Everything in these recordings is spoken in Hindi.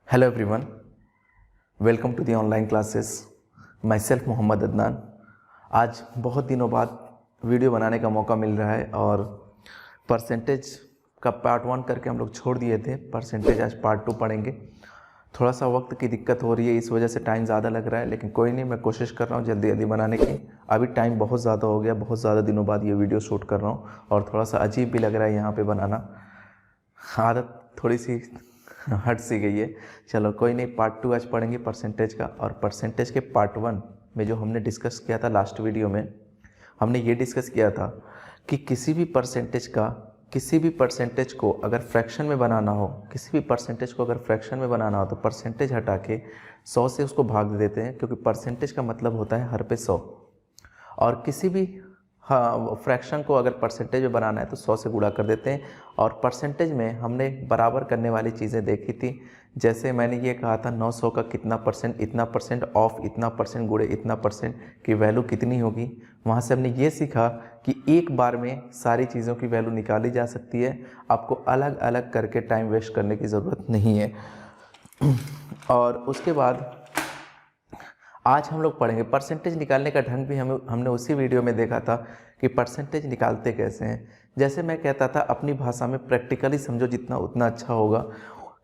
Hello everyone, welcome to the online classes. Myself Mohammad Adnan. आज बहुत दिनों बाद वीडियो बनाने का मौका मिल रहा है और परसेंटेज का पार्ट 1 करके हम लोग छोड़ दिए थे। परसेंटेज आज पार्ट 2 पढ़ेंगे। थोड़ा सा वक्त की दिक्कत हो रही है, इस वजह से टाइम ज़्यादा लग रहा है, लेकिन कोई नहीं, मैं कोशिश कर रहा हूँ जल्दी जल्दी बनाने की। अभी टाइम बहुत ज़्यादा हो गया, बहुत ज़्यादा दिनों बाद ये वीडियो शूट कर रहा हूँ और थोड़ा सा अजीब भी लग रहा है यहाँ पे बनाना। आदत थोड़ी सी हट सी गई है। चलो कोई नहीं, पार्ट 2 आज पढ़ेंगे परसेंटेज का। और परसेंटेज के पार्ट 1 में जो हमने डिस्कस किया था लास्ट वीडियो में, हमने ये डिस्कस किया था कि किसी भी परसेंटेज को अगर फ्रैक्शन में बनाना हो, तो परसेंटेज हटा के 100 से उसको भाग दे देते हैं, क्योंकि परसेंटेज का मतलब होता है हर पे 100। और किसी भी फ्रैक्शन को अगर परसेंटेज में बनाना है तो 100 से गुणा कर देते हैं। और परसेंटेज में हमने बराबर करने वाली चीज़ें देखी थी। जैसे मैंने ये कहा था 900 का कितना परसेंट, इतना परसेंट ऑफ इतना परसेंट गुणे इतना परसेंट की वैल्यू कितनी होगी। वहाँ से हमने ये सीखा कि एक बार में सारी चीज़ों की वैल्यू निकाली जा सकती है, आपको अलग अलग करके टाइम वेस्ट करने की ज़रूरत नहीं है। और उसके बाद आज हम लोग पढ़ेंगे परसेंटेज निकालने का ढंग भी हमने उसी वीडियो में देखा था कि परसेंटेज निकालते कैसे हैं। जैसे मैं कहता था अपनी भाषा में प्रैक्टिकली समझो जितना उतना अच्छा होगा।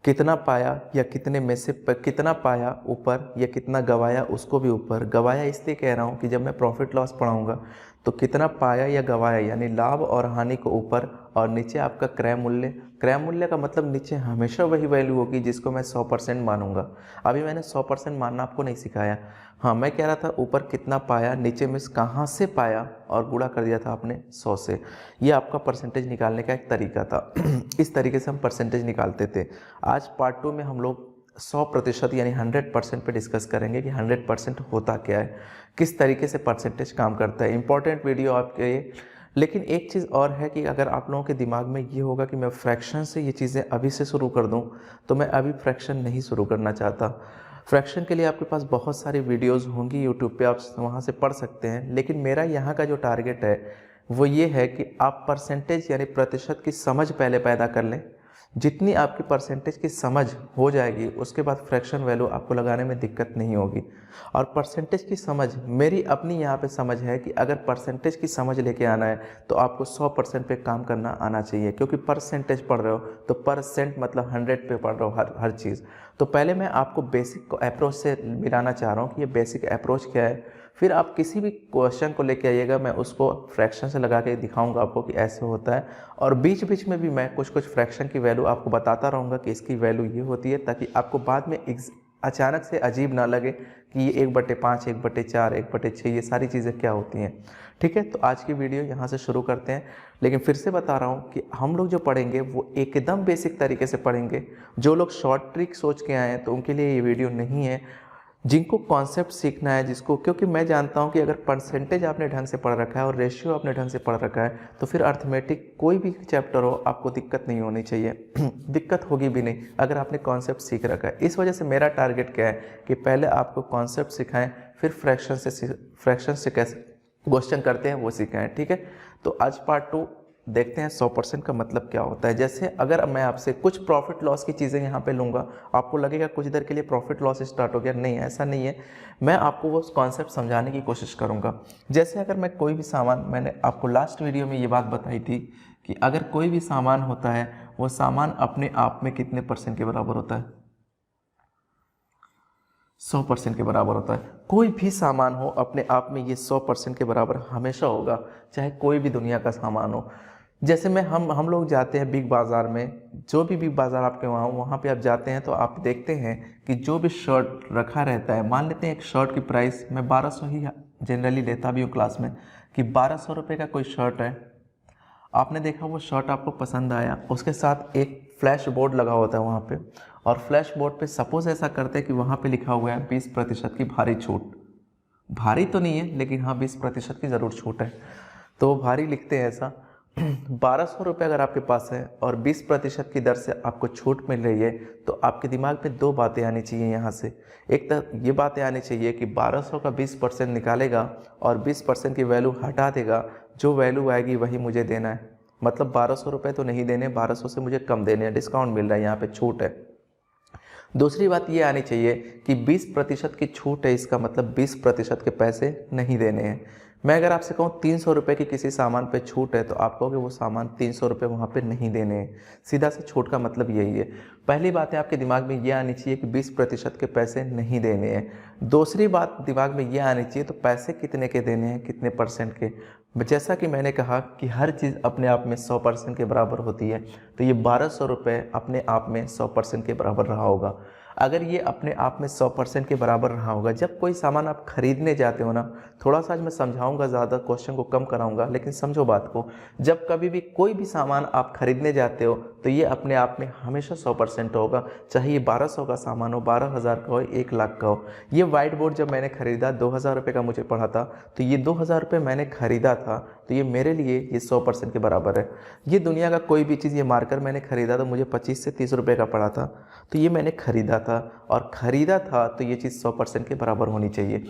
कितना पाया या कितने में से कितना पाया ऊपर या कितना गवाया उसको भी ऊपर। गवाया इसलिए कह रहा हूँ कि जब मैं प्रॉफिट लॉस पढ़ाऊँगा तो कितना पाया या गवाया यानी लाभ और हानि को ऊपर, और नीचे आपका क्रय मूल्य। क्रय मूल्य का मतलब नीचे हमेशा वही वैल्यू होगी जिसको मैं 100% मानूंगा। अभी मैंने 100% मानना आपको नहीं सिखाया। हाँ, मैं कह रहा था ऊपर कितना पाया, नीचे में कहाँ से पाया और गुणा कर दिया था आपने 100 से। ये आपका परसेंटेज निकालने का एक तरीका था। इस तरीके से हम परसेंटेज निकालते थे। आज पार्ट 2 में हम लोग 100% यानी 100% पे डिस्कस करेंगे कि 100% होता क्या है, किस तरीके से परसेंटेज काम करता है। इंपॉर्टेंट वीडियो आपके लिए। लेकिन एक चीज़ और है कि अगर आप लोगों के दिमाग में ये होगा कि मैं फ्रैक्शन से ये चीज़ें अभी से शुरू कर दूं, तो मैं अभी फ्रैक्शन नहीं शुरू करना चाहता। फ्रैक्शन के लिए आपके पास बहुत सारी वीडियोस होंगी यूट्यूब पे, आप वहाँ से पढ़ सकते हैं। लेकिन मेरा यहाँ का जो टारगेट है वो ये है कि आप परसेंटेज यानी प्रतिशत की समझ पहले पैदा कर लें। जितनी आपकी परसेंटेज की समझ हो जाएगी उसके बाद फ्रैक्शन वैल्यू आपको लगाने में दिक्कत नहीं होगी। और परसेंटेज की समझ मेरी अपनी यहाँ पे समझ है कि अगर परसेंटेज की समझ लेके आना है तो आपको 100% पे काम करना आना चाहिए, क्योंकि परसेंटेज पढ़ रहे हो तो परसेंट मतलब 100 पे पढ़ रहे हो हर चीज़। तो पहले मैं आपको बेसिक अप्रोच से मिलाना चाह रहा हूँ कि ये बेसिक अप्रोच क्या है। फिर आप किसी भी क्वेश्चन को लेके आइएगा, मैं उसको फ्रैक्शन से लगा के दिखाऊंगा आपको कि ऐसे होता है। और बीच बीच में भी मैं कुछ फ्रैक्शन की वैल्यू आपको बताता रहूँगा कि इसकी वैल्यू ये होती है, ताकि आपको बाद में अचानक से अजीब ना लगे कि ये 1/5, 1/4, 1/6 ये सारी चीज़ें क्या होती हैं। ठीक है, तो आज की वीडियो यहाँ से शुरू करते हैं। लेकिन फिर से बता रहा हूँ कि हम लोग जो पढ़ेंगे वो एकदम बेसिक तरीके से पढ़ेंगे। जो लोग शॉर्ट ट्रिक सोच के आए हैं तो उनके लिए ये वीडियो नहीं है। जिनको कॉन्सेप्ट सीखना है, जिसको, क्योंकि मैं जानता हूं कि अगर परसेंटेज आपने ढंग से पढ़ रखा है और रेशियो आपने ढंग से पढ़ रखा है तो फिर अर्थमेटिक कोई भी चैप्टर हो आपको दिक्कत नहीं होनी चाहिए। दिक्कत होगी भी नहीं अगर आपने कॉन्सेप्ट सीख रखा है। इस वजह से मेरा टारगेट क्या है कि पहले आपको कॉन्सेप्ट सिखाएं, फिर फ्रैक्शन से कैसे क्वेश्चन करते हैं वो सिखाएं। ठीक है, तो आज पार्ट 2 देखते हैं 100% का मतलब क्या होता है। जैसे अगर मैं आपसे कुछ प्रॉफिट लॉस की चीज़ें यहाँ पे लूँगा, आपको लगेगा कुछ देर के लिए प्रॉफिट लॉस स्टार्ट हो गया। नहीं, ऐसा नहीं है। मैं आपको वो कॉन्सेप्ट समझाने की कोशिश करूँगा। जैसे अगर मैं कोई भी सामान, मैंने आपको लास्ट वीडियो में ये बात बताई थी कि अगर कोई भी सामान होता है वो सामान अपने आप में कितने % के बराबर होता है? 100% के बराबर होता है। कोई भी सामान हो अपने आप में ये 100% के बराबर हमेशा होगा, चाहे कोई भी दुनिया का सामान हो। जैसे हम लोग जाते हैं बिग बाज़ार में, जो भी बिग बाज़ार आपके वहाँ पे आप जाते हैं तो आप देखते हैं कि जो भी शर्ट रखा रहता है, मान लेते हैं एक शर्ट की प्राइस मैं 1200 ही जनरली लेता भी हूँ क्लास में, कि 1200 रुपये का कोई शर्ट है। आपने देखा वो शर्ट आपको पसंद आया, उसके साथ एक फ्लैश बोर्ड लगा होता है वहाँ पे, और फ्लैश बोर्ड पे सपोज ऐसा करते हैं कि वहाँ पे लिखा हुआ है 20% की भारी छूट। भारी तो नहीं है लेकिन हाँ 20% की ज़रूर छूट है, तो भारी लिखते हैं ऐसा। 1200 रुपये अगर आपके पास है और 20% की दर से आपको छूट मिल रही है, तो आपके दिमाग में 2 बातें आनी चाहिए यहाँ से। एक तो ये बातें आनी चाहिए कि 1200 का 20% निकालेगा और 20% की वैल्यू हटा देगा, जो वैल्यू आएगी वही मुझे देना है। मतलब 1200 रुपये तो नहीं देने, 1200 से मुझे कम देने हैं, डिस्काउंट मिल रहा है, यहाँ पे छूट है। दूसरी बात ये आनी चाहिए कि 20% की छूट है, इसका मतलब 20% के पैसे नहीं देने हैं। मैं अगर आपसे कहूँ 300 रुपये की किसी सामान पे छूट है तो आप कहोगे वो सामान 300 रुपये वहाँ पे नहीं देने हैं। सीधा से छूट का मतलब यही है। पहली बात है आपके दिमाग में ये आनी चाहिए कि 20% के पैसे नहीं देने हैं। दूसरी बात दिमाग में ये आनी चाहिए तो पैसे कितने के देने हैं, कितने परसेंट के। जैसा कि मैंने कहा कि हर चीज़ अपने आप में 100% के बराबर होती है, तो ये 1200 रुपये अपने आप में 100% के बराबर रहा होगा। अगर ये अपने आप में 100% के बराबर रहा होगा, जब कोई सामान आप खरीदने जाते हो ना, थोड़ा सा आज मैं समझाऊंगा, ज़्यादा क्वेश्चन को कम कराऊंगा, लेकिन समझो बात को। जब कभी भी कोई भी सामान आप खरीदने जाते हो तो ये अपने आप में हमेशा 100% होगा, चाहे ये 1200 का सामान हो, 12,000 का हो, 1 लाख का हो। ये वाइट बोर्ड जब मैंने खरीदा 2000 रुपये का मुझे पड़ा था, तो ये 2000 रुपये मैंने खरीदा था, तो ये मेरे लिए ये 100% के बराबर है। ये दुनिया का कोई भी चीज़, ये मार्कर मैंने खरीदा तो मुझे 25 से 30 रुपये का पड़ा था, तो ये मैंने खरीदा था, और ख़रीदा था तो ये चीज़ 100% के बराबर होनी चाहिए।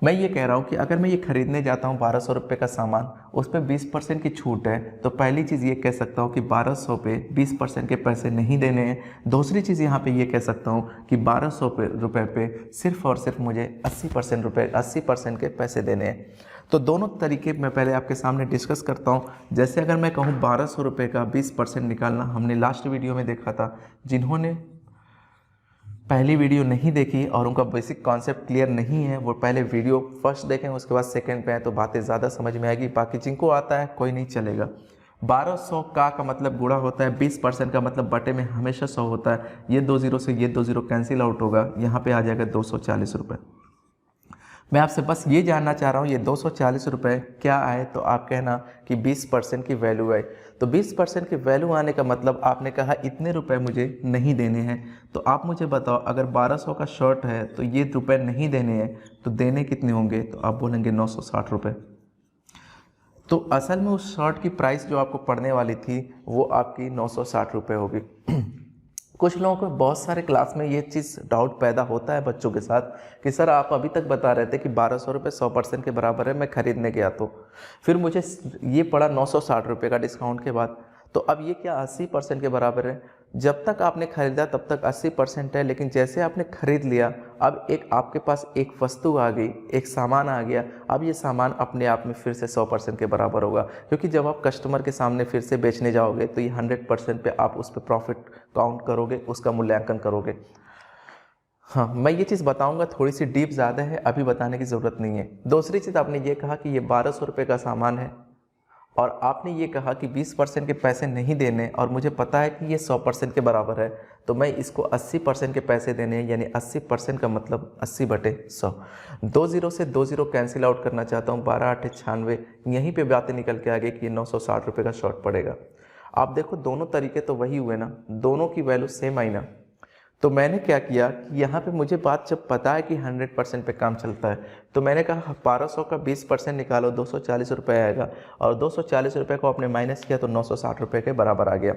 मैं ये कह रहा हूँ कि अगर मैं ये खरीदने जाता हूँ 1200 रुपये का सामान, उस पर 20% की छूट है, तो पहली चीज़ ये कह सकता हूँ कि 1200 पे 20% के पैसे नहीं देने हैं। दूसरी चीज़ यहाँ पे ये कह सकता हूँ कि 1200 रुपये पे सिर्फ और सिर्फ मुझे 80% के पैसे देने हैं। तो दोनों तरीके मैं पहले आपके सामने डिस्कस करता हूँ। जैसे अगर मैं कहूँ 1200 रुपये का 20% निकालना, हमने लास्ट वीडियो में देखा था। जिन्होंने पहली वीडियो नहीं देखी और उनका बेसिक कॉन्सेप्ट क्लियर नहीं है, वो पहले वीडियो फर्स्ट देखें, उसके बाद सेकंड पे आए तो बातें ज़्यादा समझ में आएगी। बाकी जिनको आता है कोई नहीं चलेगा। 1200 का मतलब गुणा होता है 20% का मतलब बटे में हमेशा 100 होता है। ये 2 जीरो से ये 2 जीरो कैंसिल आउट होगा, यहाँ पे आ जाएगा 240 रुपये। मैं आपसे बस ये जानना चाह रहा हूँ, ये 240 रुपये क्या आए, तो आप कहना कि 20% की वैल्यू आए। तो 20% की वैल्यू आने का मतलब आपने कहा इतने रुपए मुझे नहीं देने हैं। तो आप मुझे बताओ, अगर 1200 का शर्ट है तो ये रुपए नहीं देने हैं, तो देने कितने होंगे? तो आप बोलेंगे 960 रुपये। तो असल में उस शर्ट की प्राइस जो आपको पड़ने वाली थी वो आपकी 960 रुपये होगी। कुछ लोगों को बहुत सारे क्लास में ये चीज़ डाउट पैदा होता है बच्चों के साथ कि सर आप अभी तक बता रहे थे कि 1200 रुपये 100% के बराबर है, मैं खरीदने गया तो फिर मुझे ये पड़ा 960 रुपये का डिस्काउंट के बाद, तो अब ये क्या 80% के बराबर है? जब तक आपने खरीदा तब तक 80% है, लेकिन जैसे आपने खरीद लिया, अब एक आपके पास एक वस्तु आ गई, एक सामान आ गया, अब ये सामान अपने आप में फिर से 100% के बराबर होगा। क्योंकि जब आप कस्टमर के सामने फिर से बेचने जाओगे तो ये 100% पे आप उस पर प्रॉफिट काउंट करोगे, उसका मूल्यांकन करोगे। हाँ, मैं ये चीज़ बताऊंगा, थोड़ी सी डीप ज़्यादा है, अभी बताने की ज़रूरत नहीं है। दूसरी चीज़, आपने ये कहा कि ये 1200 रुपये का सामान है और आपने ये कहा कि 20% के पैसे नहीं देने, और मुझे पता है कि ये 100% के बराबर है, तो मैं इसको 80% के पैसे देने हैं, यानी 80% का मतलब 80/100। 2 जीरो से 2 जीरो कैंसिल आउट करना चाहता हूँ, 12 8 96, यहीं पे बातें निकल के आ गई कि 960 रुपये का शॉर्ट पड़ेगा। आप देखो दोनों तरीके तो वही हुए ना, दोनों की वैल्यू सेम आई ना। तो मैंने क्या किया कि यहाँ पे मुझे बात जब पता है कि 100% पे काम चलता है, तो मैंने कहा 1200 का 20% निकालो, 240 रुपये आएगा, और 240 रुपये को आपने माइनस किया तो 960 रुपये के बराबर आ गया।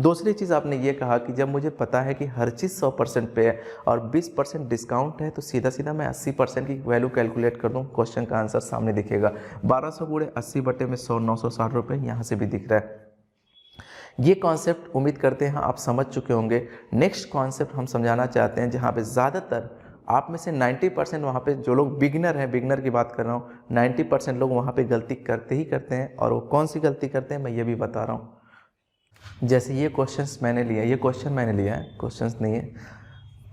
दूसरी चीज़ आपने ये कहा कि जब मुझे पता है कि हर चीज़ 100% पे है और 20% डिस्काउंट है, तो सीधा सीधा मैं 80% की वैल्यू कैलकुलेट कर दूँ, क्वेश्चन का आंसर सामने दिखेगा। 1200 गुणे 80/100 960 रुपये, यहाँ से भी दिख रहा है। ये कॉन्सेप्ट उम्मीद करते हैं आप समझ चुके होंगे। नेक्स्ट कॉन्सेप्ट हम समझाना चाहते हैं, जहाँ पे ज़्यादातर आप में से 90% वहाँ पे जो लोग बिगिनर हैं, बिगिनर की बात कर रहा हूँ, 90% लोग वहाँ पे गलती करते ही करते हैं। और वो कौन सी गलती करते हैं मैं ये भी बता रहा हूँ। जैसे ये क्वेश्चंस मैंने लिया, ये क्वेश्चन मैंने लिया है, क्वेश्चंस नहीं है,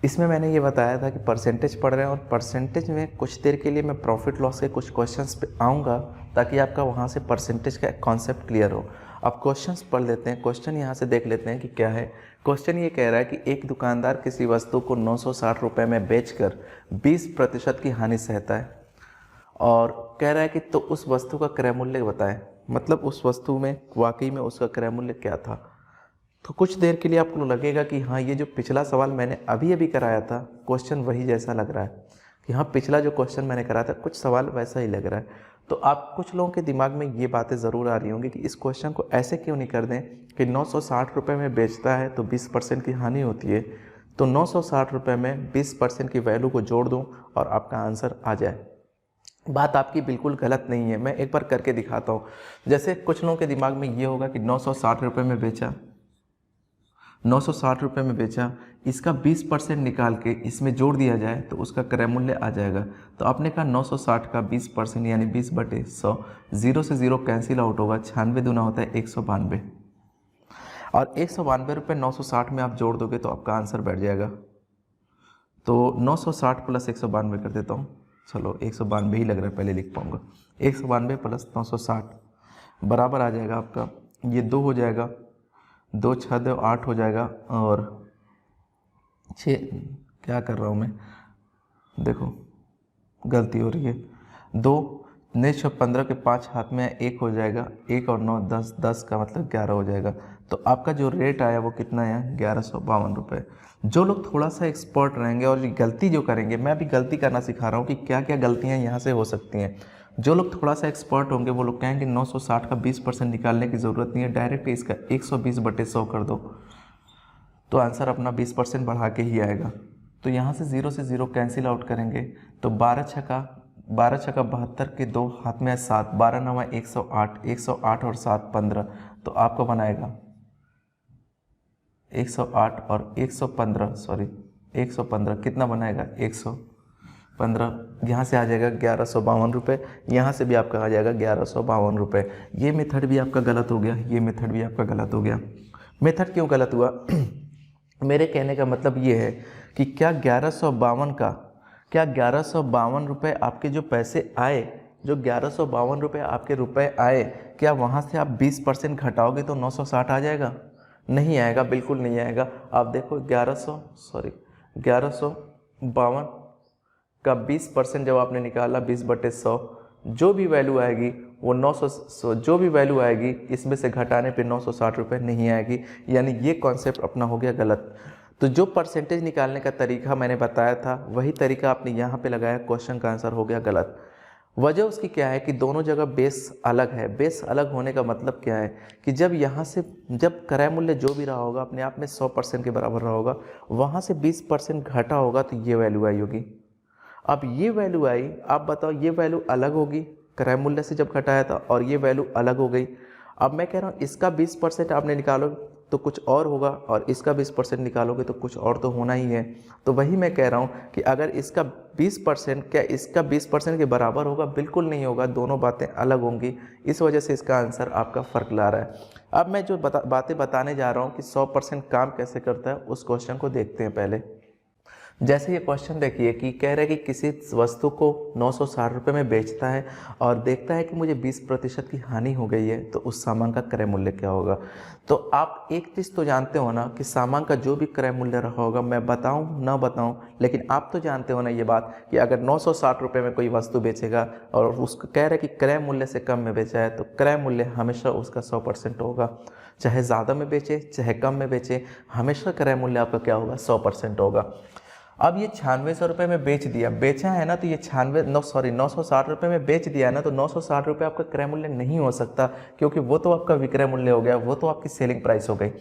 इसमें मैंने ये बताया था कि परसेंटेज पढ़ रहे हैं, और परसेंटेज में कुछ देर के लिए मैं प्रॉफिट लॉस के कुछ क्वेश्चंस पे आऊँगा ताकि आपका वहाँ से परसेंटेज का कॉन्सेप्ट क्लियर हो। अब क्वेश्चंस पढ़ लेते हैं, क्वेश्चन यहाँ से देख लेते हैं कि क्या है। क्वेश्चन ये कह रहा है कि एक दुकानदार किसी वस्तु को 960 रुपये में बेचकर 20% की हानि सहता है, और कह रहा है कि तो उस वस्तु का क्रय मूल्य बताएं, मतलब उस वस्तु में वाकई में उसका क्रय मूल्य क्या था। तो कुछ देर के लिए आपको लगेगा कि हाँ, ये जो पिछला सवाल मैंने अभी अभी कराया था, क्वेश्चन वही जैसा लग रहा है, कि हाँ पिछला जो क्वेश्चन मैंने कराया था कुछ सवाल वैसा ही लग रहा है। तो आप कुछ लोगों के दिमाग में ये बातें ज़रूर आ रही होंगी कि इस क्वेश्चन को ऐसे क्यों नहीं कर दें कि 960 रुपये में बेचता है तो 20% की हानि होती है, तो 960 रुपये में 20% की वैल्यू को जोड़ दूँ और आपका आंसर आ जाए। बात आपकी बिल्कुल गलत नहीं है, मैं एक बार करके दिखाता हूँ। जैसे कुछ लोगों के दिमाग में ये होगा कि 960 रुपये में बेचा, 960 रुपये में बेचा, इसका 20% निकाल के इसमें जोड़ दिया जाए तो उसका क्रय मूल्य आ जाएगा। तो आपने कहा 960 का 20% यानी 20/100, 0 से 0 कैंसिल आउट होगा, 96 दूना होता है 192, और 192 रुपये 960 में आप जोड़ दोगे तो आपका आंसर बैठ जाएगा। तो 960 प्लस 192 कर देता हूँ, चलो 192 ही लग रहा है, पहले लिख पाऊँगा। 192 प्लस 960 बराबर आ जाएगा आपका, ये 2 हो जाएगा, 2 6 2 8 हो जाएगा, और 6 क्या कर रहा हूँ मैं, देखो गलती हो रही है, 2 9 6 15 के 5 हाथ में 1 हो जाएगा, 1 और 9 10, 10 का मतलब 11 हो जाएगा। तो आपका जो रेट आया वो कितना है, 1152 रुपये। जो लोग थोड़ा सा एक्सपर्ट रहेंगे और गलती जो करेंगे, मैं अभी गलती करना सिखा रहा हूँ कि क्या क्या गलतियाँ यहाँ से हो सकती हैं। जो लोग थोड़ा सा एक्सपर्ट होंगे वो लोग कहेंगे 960 का 20% निकालने की ज़रूरत नहीं है, डायरेक्ट इसका 120/100 कर दो, तो आंसर अपना 20% बढ़ा के ही आएगा। तो यहाँ से 0 से 0 कैंसिल आउट करेंगे तो 12 छक्का 72 के 2 हाथ में 7, 12 9 108, 108 और 7 15, तो आपको बनाएगा 108 और 115, सॉरी 115 कितना बनाएगा, 115, यहाँ से आ जाएगा 1152 रुपये, यहाँ से भी आपका आ जाएगा 1152 रुपये। ये मेथड भी आपका गलत हो गया, ये मेथड भी आपका गलत हो गया। मेथड क्यों गलत हुआ मेरे कहने का मतलब ये है कि क्या 1152 रुपये आपके जो पैसे आए, जो 1152 रुपये आपके रुपए आए, क्या वहाँ से आप 20% घटाओगे तो 960 आ जाएगा? नहीं आएगा, बिल्कुल नहीं आएगा। आप देखो 1152 का 20% जब आपने निकाला 20/100, जो भी वैल्यू आएगी वो 900, जो भी वैल्यू आएगी इसमें से घटाने पे 960 रुपये नहीं आएगी, यानी ये कॉन्सेप्ट अपना हो गया गलत। तो जो परसेंटेज निकालने का तरीका मैंने बताया था वही तरीका आपने यहाँ पे लगाया, क्वेश्चन का आंसर हो गया गलत। वजह उसकी क्या है कि दोनों जगह बेस अलग है। बेस अलग होने का मतलब क्या है कि जब यहाँ से, जब क्रय मूल्य जो भी रहा होगा अपने आप में 100% के बराबर रहा होगा, वहाँ से 20% घटा होगा तो ये वैल्यू आई होगी। अब ये वैल्यू आई, आप बताओ ये वैल्यू अलग होगी क्रय मूल्य से जब घटाया था, और ये वैल्यू अलग हो गई। अब मैं कह रहा हूँ इसका 20% आपने निकालोगे तो कुछ और होगा, और इसका 20% निकालोगे तो कुछ और तो होना ही है। तो वही मैं कह रहा हूँ कि अगर इसका 20%, क्या इसका 20% के बराबर होगा? बिल्कुल नहीं होगा, दोनों बातें अलग होंगी। इस वजह से इसका आंसर आपका फ़र्क ला रहा है। अब मैं जो बातें बताने जा रहा हूँ कि 100% काम कैसे करता है, उस क्वेश्चन को देखते हैं पहले। जैसे ये क्वेश्चन देखिए कि कह रहा है कि किसी वस्तु को 960 रुपये में बेचता है और देखता है कि मुझे 20% की हानि हो गई है, तो उस सामान का क्रय मूल्य क्या होगा। तो आप एक चीज़ तो जानते हो ना कि सामान का जो भी क्रय मूल्य रहा होगा, मैं बताऊं ना बताऊं, लेकिन आप तो जानते हो ना ये बात कि अगर 960 रुपये में कोई वस्तु बेचेगा और उसको कह रहा है कि क्रय मूल्य से कम में बेचा है, तो क्रय मूल्य हमेशा उसका 100% होगा। चाहे ज़्यादा में बेचे चाहे कम में बेचे, हमेशा क्रय मूल्य आपका क्या होगा, 100% होगा। अब ये 9600 रुपये में बेचा है ना, तो ये 960 रुपये में बेच दिया है ना, तो 960 रुपये आपका क्रय मूल्य नहीं हो सकता, क्योंकि वो तो आपका विक्रय मूल्य हो गया, वो तो आपकी सेलिंग प्राइस हो गई।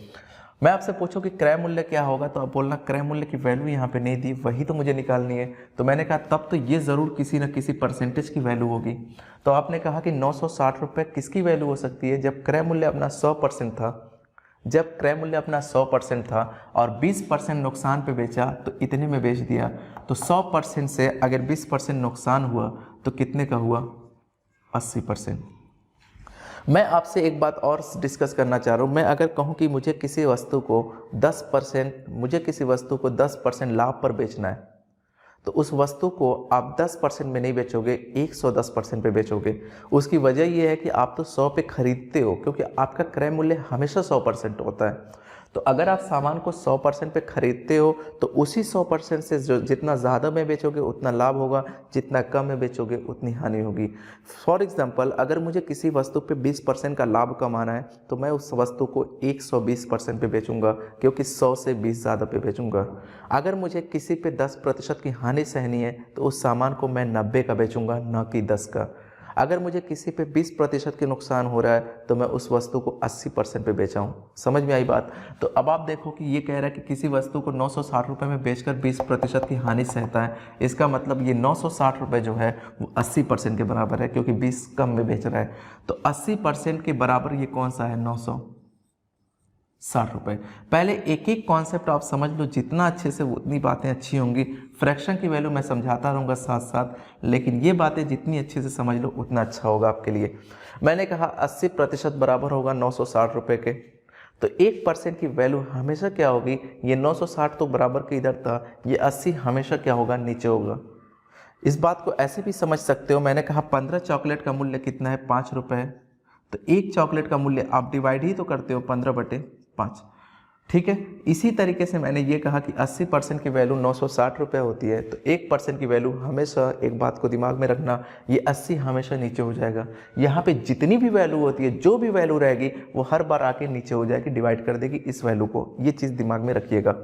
मैं आपसे पूछूं कि क्रय मूल्य क्या होगा, तो आप बोलना क्रय मूल्य की वैल्यू यहाँ पे नहीं दी, वही तो मुझे निकालनी है। तो मैंने कहा तब तो ये ज़रूर किसी न किसी परसेंटेज की वैल्यू होगी। तो आपने कहा कि 960 रुपये किसकी वैल्यू हो सकती है, जब क्रय मूल्य अपना 100% था, जब क्रय मूल्य अपना 100% था और 20% नुकसान पे बेचा, तो इतने में बेच दिया। तो 100% से अगर 20% नुकसान हुआ तो कितने का हुआ, 80%। मैं आपसे एक बात और डिस्कस करना चाह रहा हूँ। मैं अगर कहूँ कि मुझे किसी वस्तु को 10% लाभ पर बेचना है, तो उस वस्तु को आप 10% में नहीं बेचोगे, 110% पे बेचोगे। उसकी वजह यह है कि आप तो 100 पे खरीदते हो, क्योंकि आपका क्रय मूल्य हमेशा 100% होता है। तो अगर आप सामान को 100% पे खरीदते हो तो उसी 100% से जो जितना ज़्यादा में बेचोगे उतना लाभ होगा, जितना कम में बेचोगे उतनी हानि होगी। फॉर एग्जांपल, अगर मुझे किसी वस्तु पे 20% का लाभ कमाना है तो मैं उस वस्तु को 120% पे बेचूंगा, क्योंकि 100 से 20 ज़्यादा पे बेचूंगा। अगर मुझे किसी पे 10% की हानि सहनी है तो उस सामान को मैं 90 का बेचूंगा, न कि 10 का। अगर मुझे किसी पे 20% के नुकसान हो रहा है तो मैं उस वस्तु को 80% पे बेचा हूँ। समझ में आई बात। तो अब आप देखो कि ये कह रहा है कि किसी वस्तु को 960 रुपये में बेचकर 20% की हानि सहता है। इसका मतलब ये 960 रुपये जो है वो 80% के बराबर है, क्योंकि 20 कम में बेच रहा है। तो 80% के बराबर ये कौन सा है, 900। 60 रुपये। पहले एक एक कॉन्सेप्ट आप समझ लो, जितना अच्छे से उतनी बातें अच्छी होंगी। फ्रैक्शन की वैल्यू मैं समझाता रहूँगा साथ साथ, लेकिन ये बातें जितनी अच्छे से समझ लो उतना अच्छा होगा आपके लिए। मैंने कहा 80% बराबर होगा 960 रुपये के, तो 1% की वैल्यू हमेशा क्या होगी, ये 960 तो बराबर के इधर था, ये 80 हमेशा क्या होगा, नीचे होगा। इस बात को ऐसे भी समझ सकते हो, मैंने कहा 15 चॉकलेट का मूल्य कितना है, 5 रुपये, तो एक चॉकलेट का मूल्य आप डिवाइड ही तो करते हो 15/5, ठीक है। इसी तरीके से मैंने ये कहा कि 80% की वैल्यू 960 रुपये होती है, तो 1% की वैल्यू हमेशा, एक बात को दिमाग में रखना, ये 80 हमेशा नीचे हो जाएगा। यहाँ पे जितनी भी वैल्यू होती है, जो भी वैल्यू रहेगी वो हर बार आके नीचे हो जाएगी, डिवाइड कर देगी इस वैल्यू को, ये चीज़ दिमाग में रखिएगा।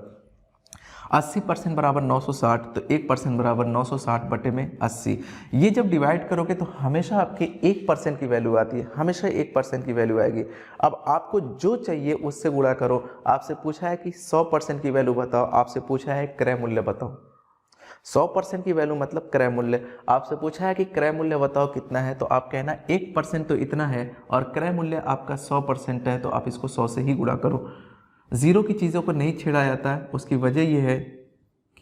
80% बराबर 960, तो 1% बराबर 960/80। ये जब डिवाइड करोगे तो हमेशा आपके 1% की वैल्यू आती है, हमेशा 1% की वैल्यू आएगी। अब आपको जो चाहिए उससे गुणा करो। आपसे पूछा है कि 100% की वैल्यू बताओ, आपसे पूछा है क्रय मूल्य बताओ। 100% की वैल्यू मतलब क्रय मूल्य। आपसे पूछा है कि क्रय मूल्य बताओ कितना है, तो आप कहना 1% तो इतना है, और क्रय मूल्य आपका 100% है, तो आप इसको 100 से ही गुणा करो। ज़ीरो की चीज़ों को नहीं छेड़ा जाता है, उसकी वजह यह है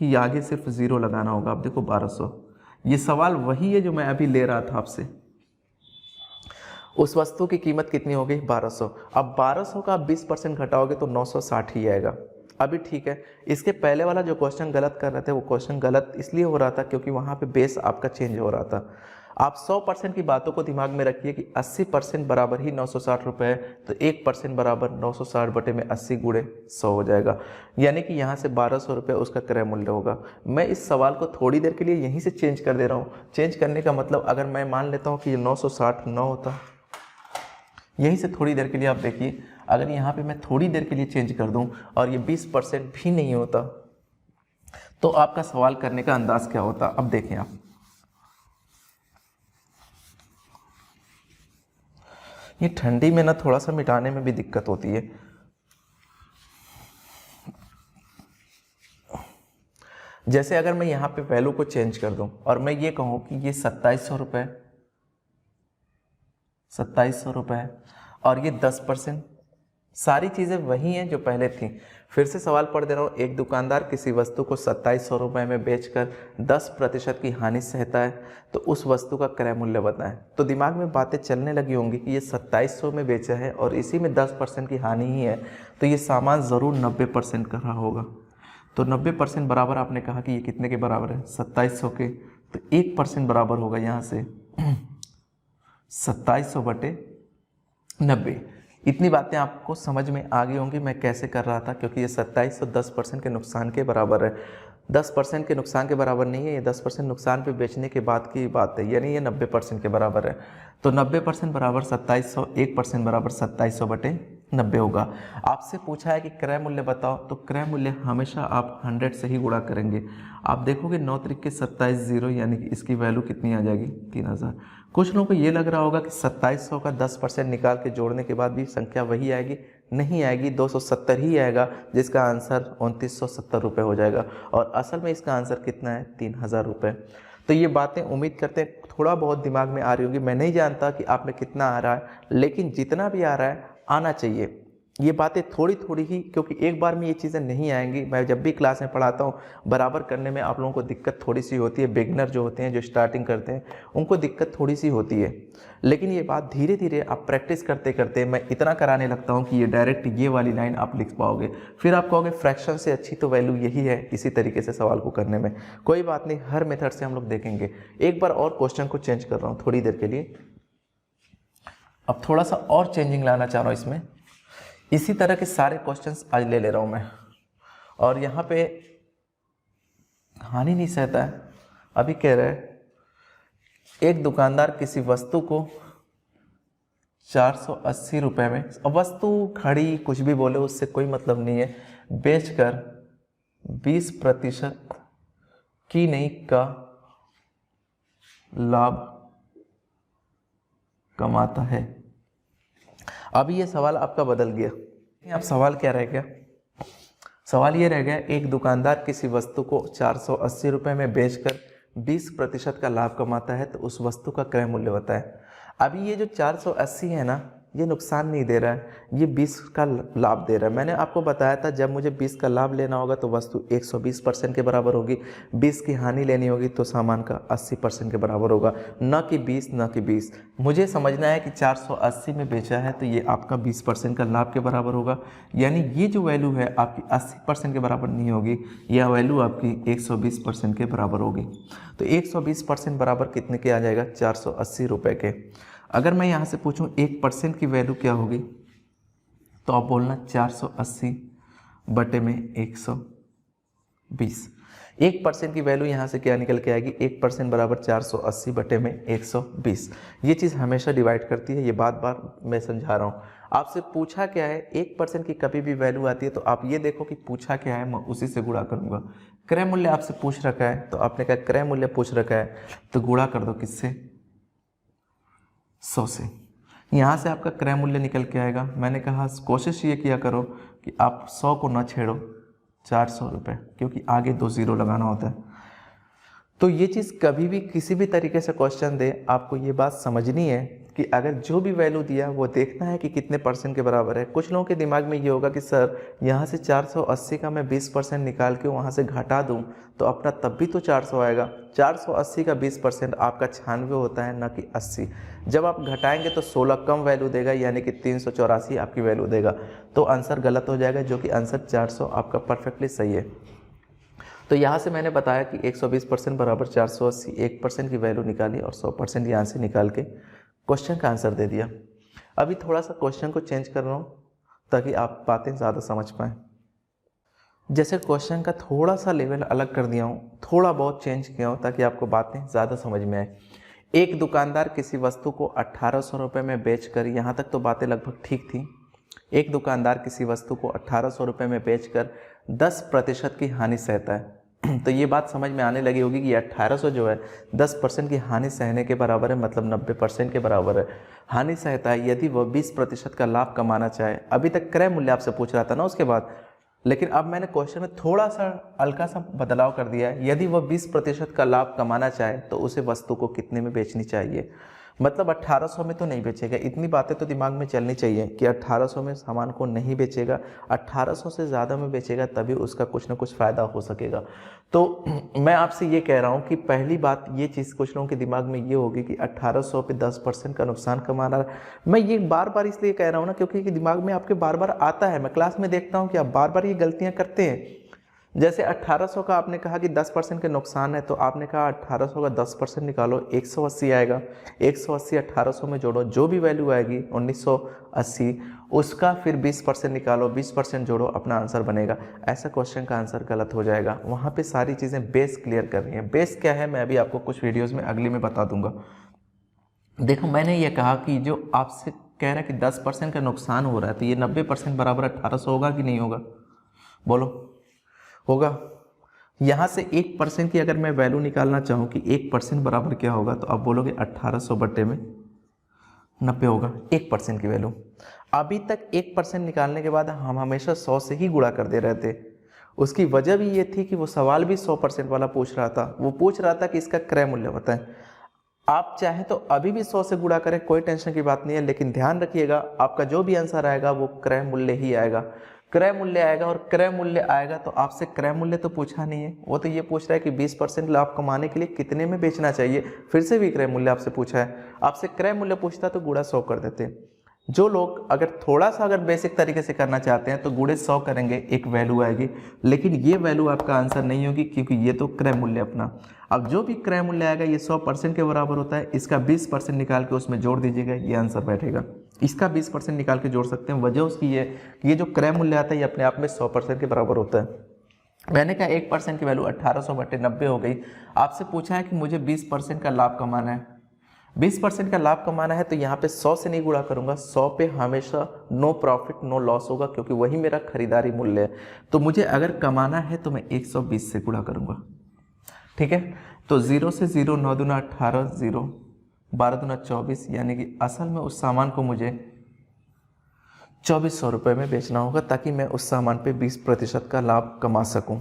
कि आगे सिर्फ ज़ीरो लगाना होगा। आप देखो 1200, ये सवाल वही है जो मैं अभी ले रहा था आपसे। उस वस्तु की कीमत कितनी हो गई, 1200। अब 1200 का 20% घटाओगे तो 960 ही आएगा। अभी ठीक है, इसके पहले वाला जो क्वेश्चन गलत कर रहे थे, वो क्वेश्चन गलत इसलिए हो रहा था क्योंकि वहाँ पे बेस आपका चेंज हो रहा था। आप 100% की बातों को दिमाग में रखिए कि 80% बराबर ही 960 रुपये है, तो 1% बराबर 960/80 गुणे 100 हो जाएगा, यानी कि यहाँ से 1200 रुपये उसका क्रय मूल्य होगा। मैं इस सवाल को थोड़ी देर के लिए यहीं से चेंज कर दे रहा हूँ। चेंज करने का मतलब, अगर मैं मान लेता हूँ कि ये 960 न होता, यहीं से थोड़ी देर के लिए आप देखिए, अगर यहाँ पे मैं थोड़ी देर के लिए चेंज कर दूँ और ये 20% भी नहीं होता, तो आपका सवाल करने का अंदाज क्या होता। अब देखें आप, ये ठंडी में ना थोड़ा सा मिटाने में भी दिक्कत होती है। जैसे अगर मैं यहाँ पे वैल्यू को चेंज कर दूं और मैं ये कहूँ कि ये 2700 रुपये, 2700 रुपये, और ये 10%, सारी चीज़ें वही हैं जो पहले थी। फिर से सवाल पढ़ दे रहा हूँ, एक दुकानदार किसी वस्तु को 2700 रुपये में बेचकर 10% की हानि सहता है, तो उस वस्तु का क्रय मूल्य बताएं। तो दिमाग में बातें चलने लगी होंगी कि ये 2700 में बेचा है और इसी में 10% की हानि ही है, तो ये सामान ज़रूर 90% का रहा होगा। तो 90% बराबर, आपने कहा कि ये कितने के बराबर है, 2700 के, तो 1% बराबर होगा यहाँ से 2700/90। इतनी बातें आपको समझ में आ गई होंगी मैं कैसे कर रहा था, क्योंकि ये 2700 10% के नुकसान के बराबर है। 10% के नुकसान के बराबर नहीं है, ये 10% नुकसान पे बेचने के बाद की बात है, यानी ये 90% के बराबर है। तो 90% बराबर 2700, 1% बराबर 2700/90 होगा। आपसे पूछा है कि क्रय मूल्य बताओ, तो क्रय मूल्य हमेशा आप 100 से ही गुणा करेंगे। आप देखोगे 9 त्रिक 27 0, यानी कि इसकी वैल्यू कितनी आ जाएगी, 3000। कुछ लोगों को ये लग रहा होगा कि 2700 का 10% निकाल के जोड़ने के बाद भी संख्या वही आएगी, नहीं आएगी, 270 ही आएगा, जिसका आंसर 2970 रुपये हो जाएगा। और असल में इसका आंसर कितना है, 3000 रुपये। तो ये बातें उम्मीद करते हैं थोड़ा बहुत दिमाग में आ रही होगी। मैं नहीं जानता कि आप में कितना आ रहा है, लेकिन जितना भी आ रहा है आना चाहिए। ये बातें थोड़ी थोड़ी ही, क्योंकि एक बार में ये चीज़ें नहीं आएंगी। मैं जब भी क्लास में पढ़ाता हूँ, बराबर करने में आप लोगों को दिक्कत थोड़ी सी होती है। बिगनर जो होते हैं, जो स्टार्टिंग करते हैं, उनको दिक्कत थोड़ी सी होती है, लेकिन ये बात धीरे धीरे आप प्रैक्टिस करते करते मैं इतना कराने लगता हूँ कि ये डायरेक्ट ये वाली लाइन आप लिख पाओगे। फिर आप कहोगे फ्रैक्शन से अच्छी तो वैल्यू यही है, इसी तरीके से सवाल को करने में। कोई बात नहीं, हर मेथड से हम लोग देखेंगे। एक बार और क्वेश्चन को चेंज कर रहा हूँ थोड़ी देर के लिए। अब थोड़ा सा और चेंजिंग लाना चाह रहा हूँ इसमें। इसी तरह के सारे क्वेश्चंस आज ले रहा हूँ मैं, और यहाँ पे हानि नहीं सहता है। अभी कह रहे हैं, एक दुकानदार किसी वस्तु को 480 रुपये में, वस्तु खड़ी कुछ भी बोले उससे कोई मतलब नहीं है, बेचकर 20% की नहीं का लाभ कमाता है। अभी ये सवाल आपका बदल गया। अब सवाल क्या रह गया, सवाल ये रह गया, एक दुकानदार किसी वस्तु को 480 रुपये में बेचकर 20% का लाभ कमाता है, तो उस वस्तु का क्रय मूल्य बताए। अभी ये जो 480 है ना, ये नुकसान नहीं दे रहा है, ये 20 का लाभ दे रहा है। मैंने आपको बताया था जब मुझे 20 का लाभ लेना होगा तो वस्तु 120% के बराबर होगी, 20 की हानि लेनी होगी तो सामान का 80% के बराबर होगा, न कि 20 न कि 20। मुझे समझना है कि 480 में बेचा है तो ये आपका 20% का लाभ के बराबर होगा, यानी ये जो वैल्यू है आपकी 80% के बराबर नहीं होगी, यह वैल्यू आपकी 120% के बराबर होगी। तो 120% बराबर कितने के आ जाएगा, 480 रुपये के। अगर मैं यहाँ से पूछूं 1% की वैल्यू क्या होगी तो आप बोलना 480 बटे में 120। 1% की वैल्यू यहाँ से क्या निकल के आएगी, 1% बराबर 480 बटे में 120। ये चीज़ हमेशा डिवाइड करती है, ये बार बार मैं समझा रहा हूँ। आपसे पूछा क्या है, 1% की कभी भी वैल्यू आती है तो आप ये देखो कि पूछा क्या है, मैं उसी से गुणा करूँगा। क्रय मूल्य आपसे पूछ रखा है तो आपने कहा क्रय मूल्य पूछ रखा है तो गुणा कर दो किससे, 100 से। यहाँ से आपका क्रय मूल्य निकल के आएगा। मैंने कहा कोशिश ये किया करो कि आप 100 को ना छेड़ो, 400 रुपये, क्योंकि आगे 2 ज़ीरो लगाना होता है। तो ये चीज़ कभी भी किसी भी तरीके से क्वेश्चन दे, आपको ये बात समझनी है कि अगर जो भी वैल्यू दिया वो देखना है कि कितने % के बराबर है। कुछ लोगों के दिमाग में ये होगा कि सर यहाँ से 480 का मैं 20% निकाल के वहाँ से घटा दूँ तो अपना तब भी तो 400 आएगा। 480 का 20% आपका 96 होता है, ना कि 80। जब आप घटाएंगे तो 16 कम वैल्यू देगा, यानी कि 384 आपकी वैल्यू देगा, तो आंसर गलत हो जाएगा, जो कि आंसर 400 आपका परफेक्टली सही है। तो यहाँ से मैंने बताया कि 120% बराबर 480, 1% की वैल्यू निकाली और 100% यहाँ से निकाल के क्वेश्चन का आंसर दे दिया। अभी थोड़ा सा क्वेश्चन को चेंज कर रहा हूँ ताकि आप बातें ज़्यादा समझ पाएँ। जैसे क्वेश्चन का थोड़ा सा लेवल अलग कर दिया हूँ, थोड़ा बहुत चेंज किया हूँ ताकि आपको बातें ज़्यादा समझ में आए। एक दुकानदार किसी वस्तु को 1800 रुपये में बेचकर, यहाँ तक तो बातें लगभग ठीक थी। एक दुकानदार किसी वस्तु को 1800 रुपये में बेचकर 10% की हानि सहता है। तो ये बात समझ में आने लगी होगी कि 1800 जो है 10% की हानि सहने के बराबर है, मतलब 90% के बराबर है। हानि सहता है यदि वह 20% का लाभ कमाना चाहे। अभी तक क्रय मूल्य आपसे पूछ रहा था ना उसके बाद, लेकिन अब मैंने क्वेश्चन में थोड़ा सा हल्का सा बदलाव कर दिया है। यदि वह 20% का लाभ कमाना चाहे तो उसे वस्तु को कितने में बेचनी चाहिए, मतलब 1800 में तो नहीं बेचेगा। इतनी बातें तो दिमाग में चलनी चाहिए कि 1800 में सामान को नहीं बेचेगा, 1800 से ज़्यादा में बेचेगा, तभी उसका कुछ ना कुछ फ़ायदा हो सकेगा। तो मैं आपसे ये कह रहा हूँ कि पहली बात ये चीज़ कुछ लोगों के दिमाग में ये होगी कि 1800 पे 10% का नुकसान कमाना। मैं ये बार बार इसलिए कह रहा हूँ ना क्योंकि दिमाग में आपके बार बार आता है, मैं क्लास में देखता हूँ कि आप बार बार ये गलतियाँ करते हैं। जैसे 1800 का आपने कहा कि 10% के नुकसान है, तो आपने कहा 1800 का 10% निकालो, 180 आएगा। 180 1800 में जोड़ो, जो भी वैल्यू आएगी 1980, उसका फिर 20% निकालो, 20% जोड़ो, अपना आंसर बनेगा। ऐसा क्वेश्चन का आंसर गलत हो जाएगा। वहाँ पे सारी चीज़ें बेस क्लियर कर रही हैं। बेस क्या है मैं अभी आपको कुछ वीडियोज़ में अगली में बता दूंगा। देखो मैंने ये कहा कि जो आपसे कह रहा है कि 10% का नुकसान हो रहा है, तो ये 90% बराबर 1800 होगा कि नहीं होगा, बोलो होगा। यहाँ से 1% की अगर मैं वैल्यू निकालना चाहूँ कि 1% बराबर क्या होगा, तो आप बोलोगे 1800 बटे में 90 होगा 1% की वैल्यू। अभी तक 1% निकालने के बाद हम हमेशा 100 से ही गुणा कर दे रहे थे। उसकी वजह भी ये थी कि वो सवाल भी 100% वाला पूछ रहा था। वो पूछ रहा था कि इसका क्रय मूल्य बताएं। आप चाहें तो अभी भी 100 से गुणा करें, कोई टेंशन की बात नहीं है, लेकिन ध्यान रखिएगा आपका जो भी आंसर आएगा वो क्रय मूल्य ही आएगा। क्रय मूल्य आएगा, और क्रय मूल्य आएगा तो आपसे क्रय मूल्य तो पूछा नहीं है, वो तो ये पूछ रहा है कि 20% लाभ कमाने के लिए कितने में बेचना चाहिए। फिर से भी क्रय मूल्य आपसे पूछा है। आपसे क्रय मूल्य पूछता तो गुणा 100 कर देते। जो लोग अगर थोड़ा सा अगर बेसिक तरीके से करना चाहते हैं तो गुणे 100 करेंगे, एक वैल्यू आएगी, लेकिन ये वैल्यू आपका आंसर नहीं होगी क्योंकि ये तो क्रय मूल्य अपना। अब जो भी क्रय मूल्य आएगा ये 100% के बराबर होता है। इसका 20% निकाल के उसमें जोड़ दीजिएगा, ये आंसर बैठेगा। इसका 20% निकाल के जोड़ सकते हैं। वजह उसकी ये जो क्रय मूल्य आता है ये अपने आप में 100% के बराबर होता है। मैंने कहा 1% की वैल्यू 1800 बटे 90 हो गई। आपसे पूछा है कि मुझे 20% का लाभ कमाना है। 20% का लाभ कमाना है तो यहाँ पे 100 से नहीं गुणा करूंगा। 100 पे हमेशा नो प्रॉफिट नो लॉस होगा क्योंकि वही मेरा खरीदारी मूल्य है। तो मुझे अगर कमाना है तो मैं 120 से गुणा करूंगा, ठीक है। तो 0 से 0, 9 दूना 18, 0 12 दूना 24, यानी कि असल में उस सामान को मुझे 2400 रुपये में बेचना होगा ताकि मैं उस सामान पे 20% का लाभ कमा सकूं।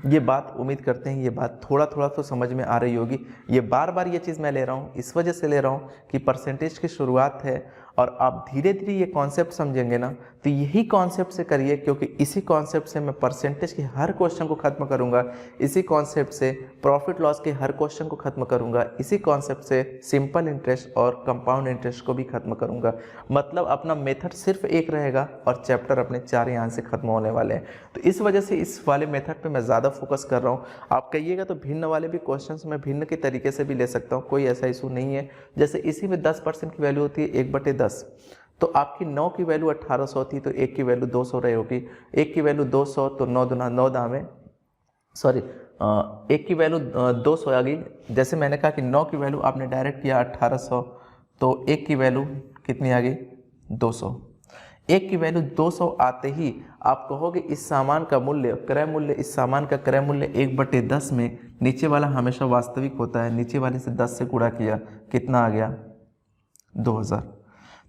ये बात उम्मीद करते हैं ये बात थोड़ा थोड़ा तो समझ में आ रही होगी। ये बार बार ये चीज़ मैं ले रहा हूँ इस वजह से ले रहा हूँ कि परसेंटेज की शुरुआत है और आप धीरे धीरे ये कॉन्सेप्ट समझेंगे ना तो यही कॉन्सेप्ट से करिए, क्योंकि इसी कॉन्सेप्ट से मैं परसेंटेज के हर क्वेश्चन को ख़त्म करूँगा, इसी कॉन्सेप्ट से प्रॉफिट लॉस के हर क्वेश्चन को ख़त्म करूँगा, इसी कॉन्सेप्ट से सिंपल इंटरेस्ट और कंपाउंड इंटरेस्ट को भी ख़त्म करूँगा। मतलब अपना मेथड सिर्फ एक रहेगा और चैप्टर अपने 4 यहाँ से ख़त्म होने वाले हैं। तो इस वजह से इस वाले मेथड पर मैं ज़्यादा फोकस कर रहा हूँ। आप कहिएगा तो भिन्न वाले भी क्वेश्चन मैं भिन्न के तरीके से भी ले सकता हूँ, कोई ऐसा इशू नहीं है। जैसे इसी में 10% की वैल्यू होती है 1/10, तो आपकी 9 की वैल्यू 1800 होती तो 1 की वैल्यू 200 रही होगी। 1 की वैल्यू 200 तो 9 दूना 9 दामे सॉरी 1 की वैल्यू 200 आ गई। जैसे मैंने कहा कि 9 की वैल्यू आपने डायरेक्ट किया 1800 तो 1 की वैल्यू कितनी आ गई 200। 1 की वैल्यू 200 आते ही आप कहोगे इस सामान का मूल्य क्रय मूल्य, इस सामान का क्रय मूल्य 1/10 में नीचे वाला हमेशा वास्तविक होता है, नीचे वाले से 10 से गुणा किया कितना आ गया 2000।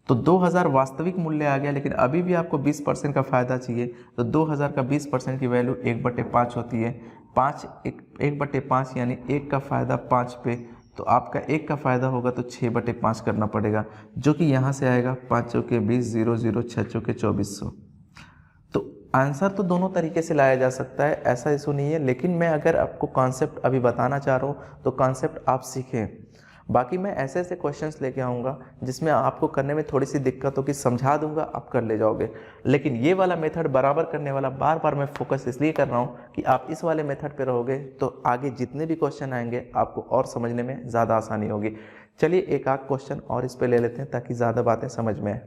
तो 2000 वास्तविक मूल्य आ गया, लेकिन अभी भी आपको 20% का फ़ायदा चाहिए। तो 2000 का 20% की वैल्यू 1/5 होती है। 1/5 यानी 1 का फ़ायदा 5 पे, तो आपका 1 का फ़ायदा होगा तो 6/5 करना पड़ेगा, जो कि यहाँ से आएगा 5 चौके 20, 0 0 6 चौके 2400। तो आंसर तो दोनों तरीके से लाया जा सकता है, ऐसा इशू नहीं है। लेकिन मैं अगर आपको कॉन्सेप्ट अभी बताना चाह रहा हूँ तो कॉन्सेप्ट आप सीखें। बाकी मैं ऐसे ऐसे क्वेश्चंस लेके आऊँगा जिसमें आपको करने में थोड़ी सी दिक्कत होगी, समझा दूंगा, आप कर ले जाओगे। लेकिन ये वाला मेथड बराबर करने वाला बार बार मैं फोकस इसलिए कर रहा हूँ कि आप इस वाले मेथड पे रहोगे तो आगे जितने भी क्वेश्चन आएंगे आपको और समझने में ज़्यादा आसानी होगी। चलिए एक आध क्वेश्चन और इस पर ले लेते हैं ताकि ज़्यादा बातें समझ में आए।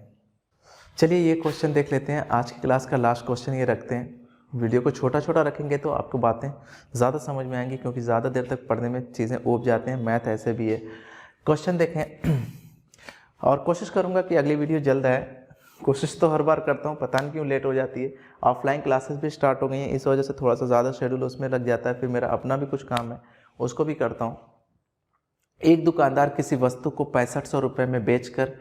चलिए ये क्वेश्चन देख लेते हैं। आज की क्लास का लास्ट क्वेश्चन ये रखते हैं। वीडियो को छोटा छोटा रखेंगे तो आपको बातें ज़्यादा समझ में आएंगी, क्योंकि ज़्यादा देर तक पढ़ने में चीज़ें ऊब जाते हैं। मैथ ऐसे भी है। क्वेश्चन देखें और कोशिश करूंगा कि अगली वीडियो जल्द आए। कोशिश तो हर बार करता हूं, पता नहीं क्यों लेट हो जाती है। ऑफलाइन क्लासेस भी स्टार्ट हो गई हैं, इस वजह से थोड़ा सा ज़्यादा शेड्यूल उसमें लग जाता है। फिर मेरा अपना भी कुछ काम है, उसको भी करता हूं। एक दुकानदार किसी वस्तु को 6500 रुपये में बेचकर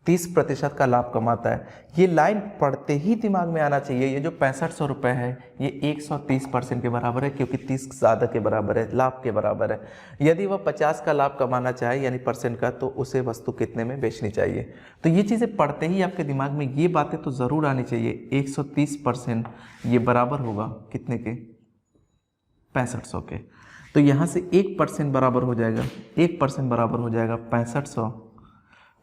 30% का लाभ कमाता है। ये लाइन पढ़ते ही दिमाग में आना चाहिए। ये जो 6500 रुपये है ये 130% के बराबर है, क्योंकि 30 ज़्यादा के बराबर है, लाभ के बराबर है। यदि वह 50 का लाभ कमाना चाहे यानी परसेंट का, तो उसे वस्तु कितने में बेचनी चाहिए। तो ये चीज़ें पढ़ते ही आपके दिमाग में ये बातें तो ज़रूर आनी चाहिए। 130% ये बराबर होगा कितने के 6500 के। तो यहाँ से 1% बराबर हो जाएगा, 1% बराबर हो जाएगा 6500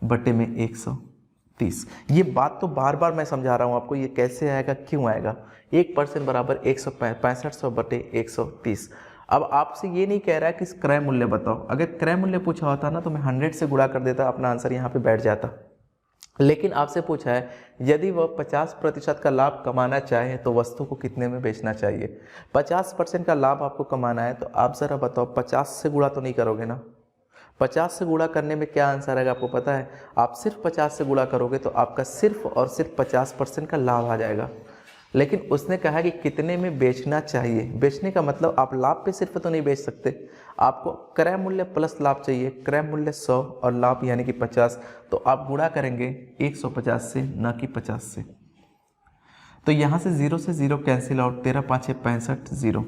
बटे में 130। ये बात तो बार बार मैं समझा रहा हूँ आपको, ये कैसे आएगा, क्यों आएगा। 1% बराबर 6500 बटे 130। अब आपसे ये नहीं कह रहा है कि क्रय मूल्य बताओ। अगर क्रय मूल्य पूछा होता ना तो मैं 100 से गुणा कर देता, अपना आंसर यहाँ पे बैठ जाता। लेकिन आपसे पूछा है यदि वह 50% का लाभ कमाना चाहे तो वस्तु को कितने में बेचना चाहिए। 50% का लाभ आपको कमाना है तो आप ज़रा बताओ 50 से गुणा तो नहीं करोगे ना। 50 से गुणा करने में क्या आंसर आएगा आपको पता है। आप सिर्फ 50 से गुणा करोगे तो आपका सिर्फ और सिर्फ 50% का लाभ आ जाएगा। लेकिन उसने कहा कि कितने में बेचना चाहिए। बेचने का मतलब आप लाभ पे सिर्फ तो नहीं बेच सकते, आपको क्रय मूल्य प्लस लाभ चाहिए। क्रय मूल्य 100 और लाभ यानी कि 50, तो आप गुणा करेंगे 150 से, ना कि 50 से। तो यहाँ से 0 से 0 कैंसिल आउट, 13 5 65 0,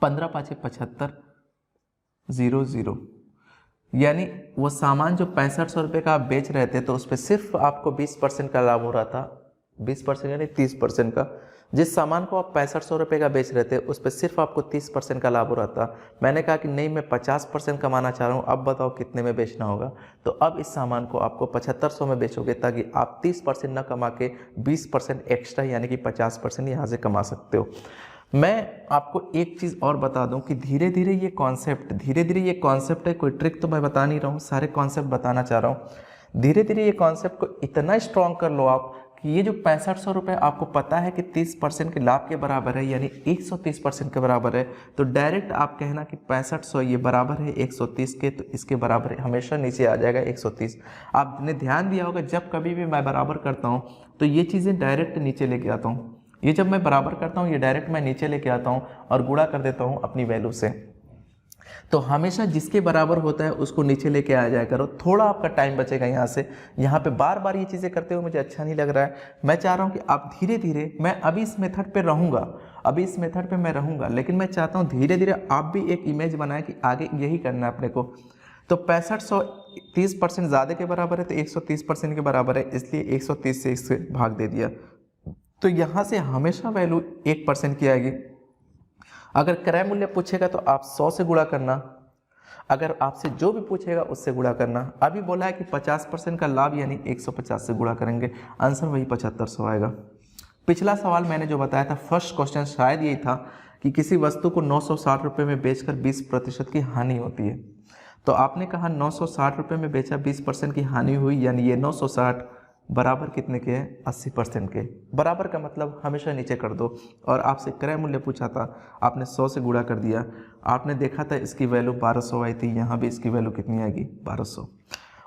15 5 75 0 0। यानी वो सामान जो 6500 रुपये का आप बेच रहे थे तो उस पर सिर्फ आपको 20% का लाभ हो रहा था। 20% यानी 30% का। जिस सामान को आप 6500 रुपये का बेच रहे थे उस पर सिर्फ आपको 30% का लाभ हो रहा था। मैंने कहा कि नहीं, मैं 50% कमाना चाह रहा हूँ, अब बताओ कितने में बेचना होगा। तो अब इस सामान को आपको 7500 में बेचोगे ताकि आप 30% ना कमा के 20% एक्स्ट्रा यानी कि 50% यहाँ से कमा सकते हो। मैं आपको एक चीज़ और बता दूं कि धीरे धीरे ये कॉन्सेप्ट है, कोई ट्रिक तो मैं बता नहीं रहा हूँ, सारे कॉन्सेप्ट बताना चाह रहा हूँ। धीरे धीरे ये कॉन्सेप्ट को इतना स्ट्रॉन्ग कर लो आप कि ये जो 6500 रुपये आपको पता है कि 30% के लाभ के बराबर है यानी 130% के बराबर है, तो डायरेक्ट आप कहना कि 6500 ये बराबर है 130 के, तो इसके बराबर हमेशा नीचे आ जाएगा 130। आपने ध्यान दिया होगा जब कभी भी मैं बराबर करता हूँ तो ये चीज़ें डायरेक्ट नीचे लेके आता हूँ। ये जब मैं बराबर करता हूँ ये डायरेक्ट मैं नीचे लेके आता हूँ और गुणा कर देता हूँ अपनी वैल्यू से। तो हमेशा जिसके बराबर होता है उसको नीचे लेके आ जाया करो, थोड़ा आपका टाइम बचेगा यहाँ से। यहाँ पे बार बार ये चीज़ें करते हुए मुझे अच्छा नहीं लग रहा है। मैं चाह रहा हूँ कि आप धीरे धीरे, मैं अभी इस मेथड पे रहूँगा, अभी इस मेथड पे मैं रहूँगा, लेकिन मैं चाहता हूँ धीरे धीरे आप भी एक इमेज बनाएं कि आगे यही करना है अपने को। तो 6500 30% ज़्यादा के बराबर है तो 130% के बराबर है, इसलिए 130 से इससे भाग दे दिया। तो यहाँ से हमेशा वैल्यू 1% की आएगी। अगर क्रय मूल्य पूछेगा तो आप 100 से गुणा करना, अगर आपसे जो भी पूछेगा उससे गुणा करना। अभी बोला है कि 50% का लाभ यानी 150 से गुणा करेंगे, आंसर वही 7500 आएगा। पिछला सवाल मैंने जो बताया था, फर्स्ट क्वेश्चन शायद यही था कि किसी वस्तु को 960 रुपये में बेचकर 20% की हानि होती है। तो आपने कहा 960 रुपये में बेचा, 20% की हानि हुई, यानी ये 960 बराबर कितने के हैं, 80% के। बराबर का मतलब हमेशा नीचे कर दो। और आपसे क्रय मूल्य पूछा था, आपने 100 से गुणा कर दिया, आपने देखा था इसकी वैल्यू 1200 आई थी, यहाँ भी इसकी वैल्यू कितनी आएगी, 1200।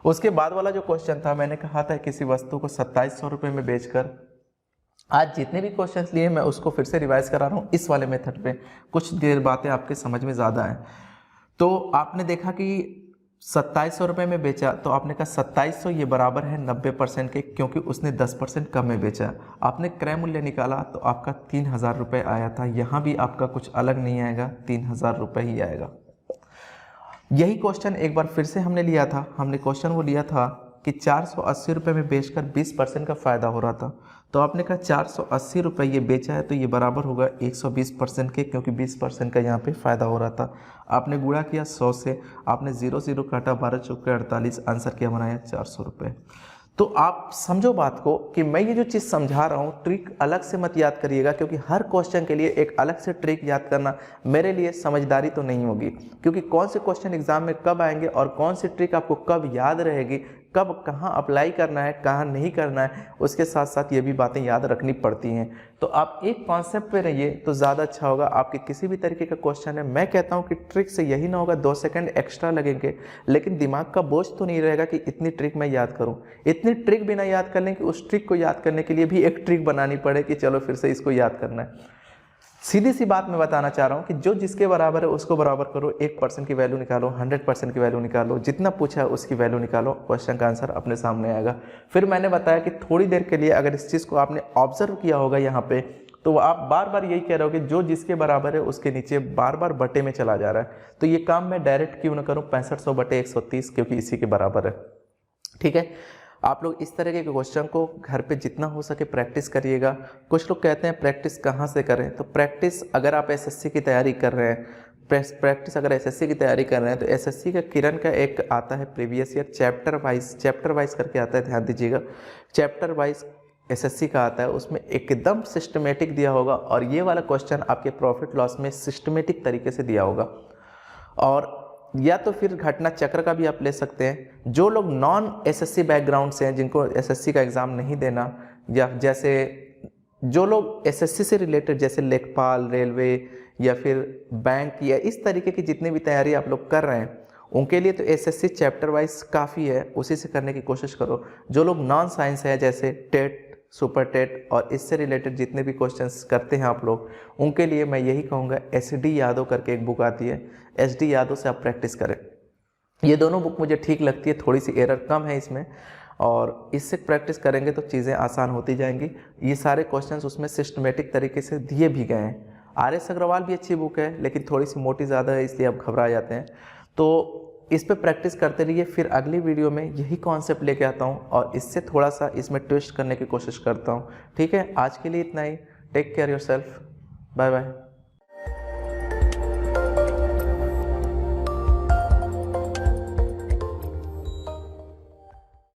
उसके बाद वाला जो क्वेश्चन था, मैंने कहा था किसी वस्तु को 2700 रुपये में बेचकर, आज जितने भी क्वेश्चंस लिए मैं उसको फिर से रिवाइज करा रहा हूँ इस वाले मेथड पे, कुछ देर बातें आपके समझ में ज़्यादा आए। तो आपने देखा कि 2700 रुपये में बेचा, तो आपने कहा 2700 ये बराबर है 90% के, क्योंकि उसने 10% कम में बेचा। आपने क्रय मूल्य निकाला तो आपका 3000 रुपये आया था। यहाँ भी आपका कुछ अलग नहीं आएगा, 3000 रुपये ही आएगा। यही क्वेश्चन एक बार फिर से हमने लिया था। हमने क्वेश्चन वो लिया था कि 480 रुपये में बेचकर 20% का फ़ायदा हो रहा था। तो आपने कहा 480 रुपये ये बेचा है तो ये बराबर होगा 120% के, क्योंकि 20% का यहाँ पे फ़ायदा हो रहा था। आपने गुणा किया 100 से, आपने 0 0 काटा, 12 चौके 48, आंसर क्या बनाया, 400 रुपये। तो आप समझो बात को कि मैं ये जो चीज़ समझा रहा हूँ, ट्रिक अलग से मत याद करिएगा, क्योंकि हर क्वेश्चन के लिए एक अलग से ट्रिक याद करना मेरे लिए समझदारी तो नहीं होगी। क्योंकि कौन से क्वेश्चन एग्जाम में कब आएंगे और कौन सी ट्रिक आपको कब याद रहेगी, कब कहाँ अप्लाई करना है, कहाँ नहीं करना है, उसके साथ साथ ये भी बातें याद रखनी पड़ती हैं। तो आप एक कॉन्सेप्ट पे रहिए तो ज़्यादा अच्छा होगा। आपके किसी भी तरीके का क्वेश्चन है, मैं कहता हूँ कि ट्रिक से यही ना होगा 2 सेकंड एक्स्ट्रा लगेंगे, लेकिन दिमाग का बोझ तो नहीं रहेगा कि इतनी ट्रिक मैं याद करूँ। इतनी ट्रिक भी ना याद कर लें कि उस ट्रिक को याद करने के लिए भी एक ट्रिक बनानी पड़े कि चलो फिर से इसको याद करना है। सीधी सी बात मैं बताना चाह रहा हूँ कि जो जिसके बराबर है उसको बराबर करो, 1% की वैल्यू निकालो, 100% की वैल्यू निकालो, जितना पूछा है उसकी वैल्यू निकालो, क्वेश्चन का आंसर अपने सामने आएगा। फिर मैंने बताया कि थोड़ी देर के लिए अगर इस चीज़ को आपने ऑब्जर्व किया होगा यहाँ पे, तो आप बार बार यही कह रहे हो कि जो जिसके बराबर है उसके नीचे बार बार बटे में चला जा रहा है। तो ये काम मैं डायरेक्ट क्यों ना करूँ, 6500 बटे 130, क्योंकि इसी के बराबर है। ठीक है, आप लोग इस तरह के क्वेश्चन को घर पे जितना हो सके प्रैक्टिस करिएगा। कुछ लोग कहते हैं प्रैक्टिस कहाँ से करें, तो प्रैक्टिस अगर आप एसएससी की तैयारी कर रहे हैं, प्रैक्टिस अगर एसएससी की तैयारी कर रहे हैं तो एसएससी का किरण का एक आता है प्रीवियस ईयर चैप्टर वाइज करके आता है, ध्यान दीजिएगा। चैप्टर वाइज एसएससी का आता है, उसमें एकदम सिस्टमेटिक दिया होगा, और ये वाला क्वेश्चन आपके प्रॉफिट लॉस में सिस्टमेटिक तरीके से दिया होगा। और या तो फिर घटना चक्र का भी आप ले सकते हैं। जो लोग नॉन एसएससी बैकग्राउंड से हैं, जिनको एसएससी का एग्ज़ाम नहीं देना, या जैसे जो लोग एसएससी से रिलेटेड जैसे लेखपाल, रेलवे या फिर बैंक या इस तरीके की जितनी भी तैयारी आप लोग कर रहे हैं, उनके लिए तो एसएससी चैप्टर वाइज काफ़ी है, उसी से करने की कोशिश करो। जो लोग नॉन साइंस है, जैसे टेट, सुपर टेट और इससे रिलेटेड जितने भी क्वेश्चंस करते हैं आप लोग, उनके लिए मैं यही कहूँगा, एसडी यादव करके एक बुक आती है, एसडी यादव से आप प्रैक्टिस करें। ये दोनों बुक मुझे ठीक लगती है, थोड़ी सी एरर कम है इसमें, और इससे प्रैक्टिस करेंगे तो चीज़ें आसान होती जाएंगी। ये सारे क्वेश्चंस उसमें सिस्टमेटिक तरीके से दिए भी गए हैं। आर.एस. अग्रवाल भी अच्छी बुक है, लेकिन थोड़ी सी मोटी ज़्यादा है, इसलिए आप घबरा जाते हैं। तो इस पे प्रैक्टिस करते रहिए। फिर अगली वीडियो में यही कॉन्सेप्ट लेके आता हूँ और इससे थोड़ा सा इसमें ट्विस्ट करने की कोशिश करता हूँ। ठीक है, आज के लिए इतना ही। Take care yourself, bye bye.